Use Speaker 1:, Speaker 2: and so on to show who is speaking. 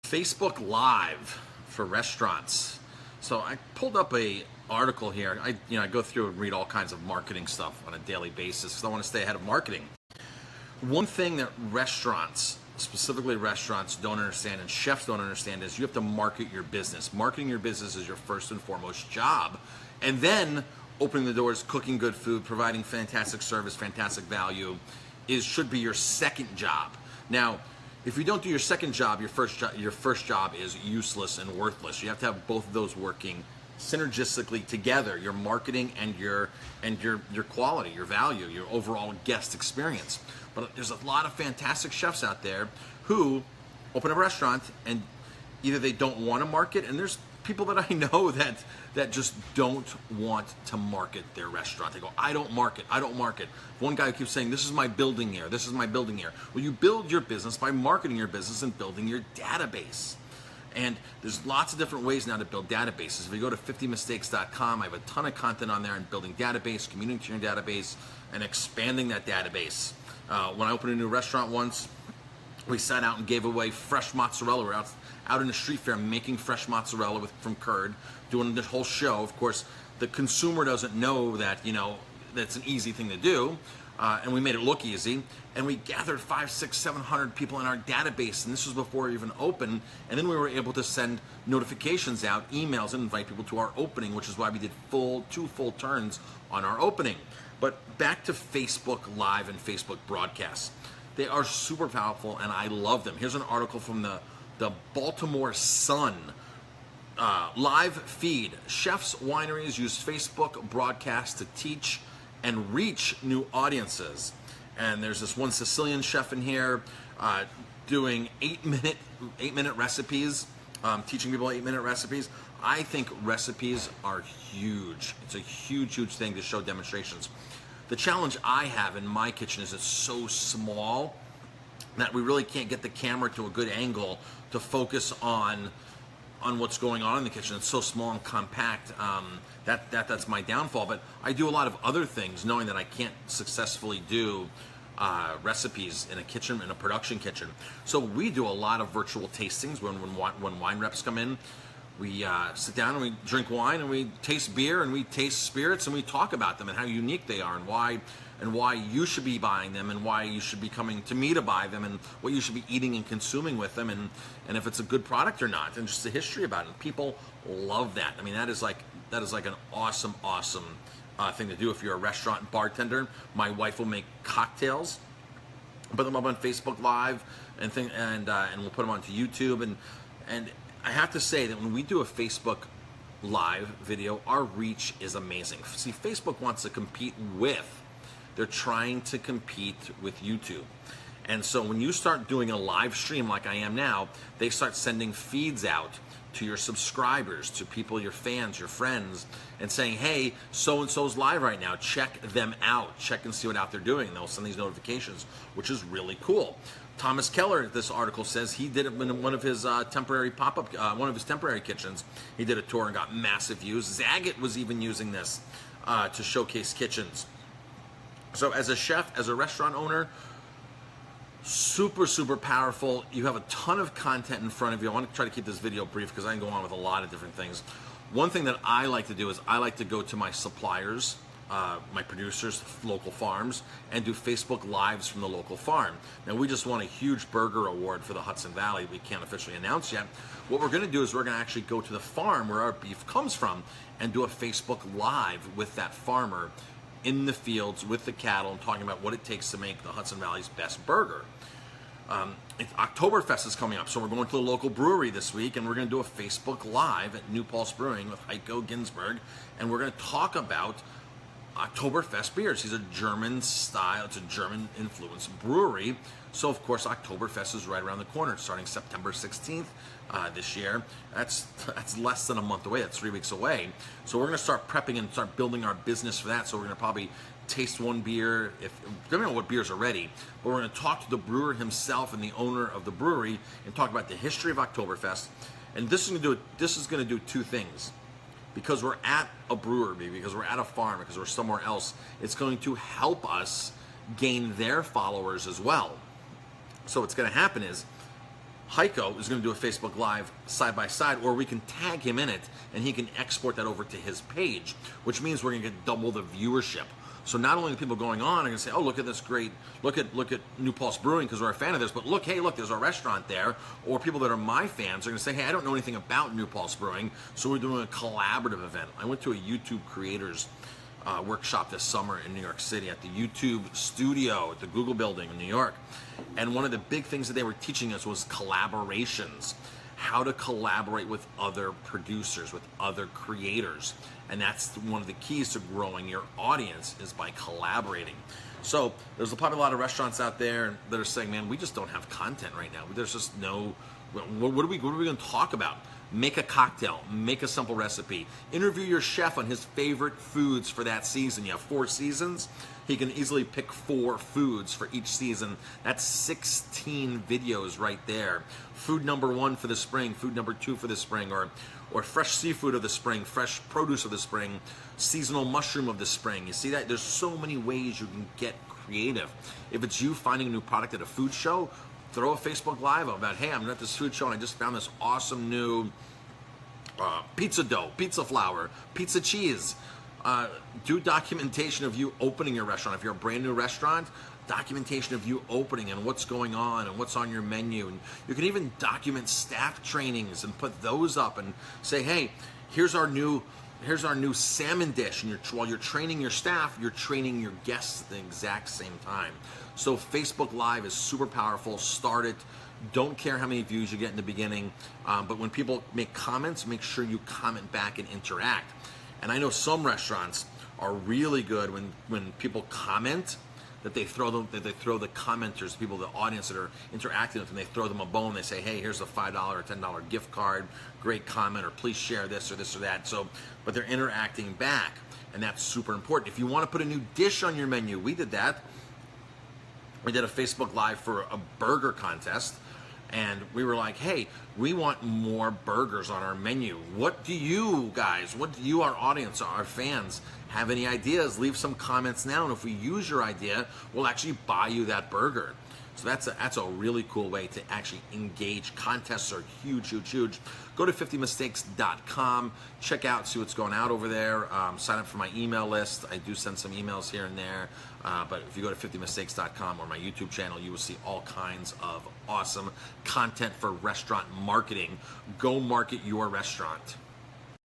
Speaker 1: Facebook Live for restaurants. So I pulled up a article here. I go through and read all kinds of marketing stuff on a daily basis because I want to stay ahead of marketing. One thing that restaurants, specifically restaurants, don't understand and chefs don't understand is you have to market your business. Marketing your business is your first and foremost job. And then opening the doors, cooking good food, providing fantastic service, fantastic value should be your second job. Now, if you don't do your second job, your first job is useless and worthless. You have to have both of those working synergistically together, your marketing and your quality, your value, your overall guest experience. But there's a lot of fantastic chefs out there who open a restaurant and either they don't want to market, and there's people that I know that just don't want to market their restaurant. They go, I don't market. One guy keeps saying, this is my building here. Well, you build your business by marketing your business and building your database. And there's lots of different ways now to build databases. If you go to 50mistakes.com, I have a ton of content on there on building database, communicating your database, and expanding that database. When I opened a new restaurant once, we sat out and gave away fresh mozzarella. We're out in the street fair making fresh mozzarella from curd, doing this whole show. Of course, the consumer doesn't know that, that's an easy thing to do. And we made it look easy. And we gathered 500, 600, 700 people in our database. And this was before we even opened. And then we were able to send notifications out, emails, and invite people to our opening, which is why we did two full turns on our opening. But back to Facebook Live and Facebook broadcasts. They are super powerful, and I love them. Here's an article from the Baltimore Sun. Live feed. Chefs, wineries use Facebook broadcasts to teach and reach new audiences. And there's this one Sicilian chef in here doing 8-minute recipes, teaching people 8-minute recipes. I think recipes are huge. It's a huge thing to show demonstrations. The challenge I have in my kitchen is it's so small that we really can't get the camera to a good angle to focus on what's going on in the kitchen. It's so small and compact. That's my downfall. But I do a lot of other things, knowing that I can't successfully do recipes in a kitchen, in a production kitchen. So we do a lot of virtual tastings when wine reps come in. We sit down and we drink wine and we taste beer and we taste spirits and we talk about them and how unique they are and why you should be buying them and why you should be coming to me to buy them and what you should be eating and consuming with them and if it's a good product or not and just the history about it. And people love that. I mean, that is like an awesome thing to do if you're a restaurant bartender. My wife will make cocktails, put them up on Facebook Live and we'll put them onto YouTube and I have to say that when we do a Facebook Live video, our reach is amazing. See, Facebook wants to compete they're trying to compete with YouTube. And so when you start doing a live stream like I am now, they start sending feeds out to your subscribers, to people, your fans, your friends, and saying, hey, so-and-so's live right now. Check them out. Check and see what out they're doing. And they'll send these notifications, which is really cool. Thomas Keller, this article says, he did it in one of his temporary kitchens. He did a tour and got massive views. Zagat was even using this to showcase kitchens. So as a chef, as a restaurant owner, super powerful. You have a ton of content in front of you. I want to try to keep this video brief because I can go on with a lot of different things. One thing that I like to do is I like to go to my suppliers, my producers, local farms, and do Facebook Lives from the local farm. Now, we just won a huge burger award for the Hudson Valley. We can't officially announce yet. What we're going to do is we're going to actually go to the farm where our beef comes from and do a Facebook Live with that farmer in the fields with the cattle and talking about what it takes to make the Hudson Valley's best burger. Oktoberfest is coming up, so we're going to the local brewery this week, and we're going to do a Facebook Live at New Pulse Brewing with Heiko Ginsberg, and we're going to talk about Oktoberfest beers. He's a German style, it's a German influenced brewery. So of course Oktoberfest is right around the corner, starting September 16th this year. That's less than a month away, that's 3 weeks away. So we're gonna start prepping and start building our business for that. So we're gonna probably taste one beer, depending on what beers are ready, but we're gonna talk to the brewer himself and the owner of the brewery and talk about the history of Oktoberfest. And this is gonna do two things. Because we're at a brewery, because we're at a farm, because we're somewhere else, it's going to help us gain their followers as well. So what's going to happen is Heiko is going to do a Facebook Live side by side, or we can tag him in it and he can export that over to his page, which means we're going to get double the viewership. So not only the people going on are going to say, oh, look at this great, look at New Pulse Brewing because we're a fan of this, but look, hey, look, there's a restaurant there. Or people that are my fans are going to say, hey, I don't know anything about New Pulse Brewing, so we're doing a collaborative event. I went to a YouTube creators workshop this summer in New York City at the YouTube studio at the Google building in New York. And one of the big things that they were teaching us was collaborations, how to collaborate with other producers, with other creators. And that's one of the keys to growing your audience is by collaborating. So there's probably a lot of restaurants out there that are saying, man, we just don't have content right now. There's just no, what are we going to talk about? Make a cocktail, make a simple recipe, interview your chef on his favorite foods for that season. You have 4 seasons. He can easily pick 4 foods for each season. That's 16 videos right there. Food number 1 for the spring, food number 2 for the spring, or fresh seafood of the spring, fresh produce of the spring, seasonal mushroom of the spring. You see that? There's so many ways you can get creative. If it's you finding a new product at a food show, throw a Facebook Live about, hey, I'm at this food show and I just found this awesome new pizza dough, pizza flour, pizza cheese. Do documentation of you opening your restaurant. If you're a brand new restaurant, documentation of you opening and what's going on and what's on your menu. And you can even document staff trainings and put those up and say, hey, here's our new salmon dish. And while you're training your staff, you're training your guests at the exact same time. So Facebook Live is super powerful. Start it. Don't care how many views you get in the beginning, but when people make comments, make sure you comment back and interact. And I know some restaurants are really good when people comment, that they throw the commenters, people, the audience that are interacting with them, they throw them a bone. They say, hey, here's a $5 or $10 gift card, great comment, or please share this or this or that. So, but they're interacting back, and that's super important. If you want to put a new dish on your menu, we did that. We did a Facebook Live for a burger contest, and we were like, hey, we want more burgers on our menu. What do you guys, our audience, our fans, have any ideas? Leave some comments now, and if we use your idea, we'll actually buy you that burger. So that's a really cool way to actually engage. Contests are huge, huge, huge. Go to 50mistakes.com, check out, see what's going out over there. Sign up for my email list. I do send some emails here and there. But if you go to 50mistakes.com or my YouTube channel, you will see all kinds of awesome content for restaurant marketing. Go market your restaurant.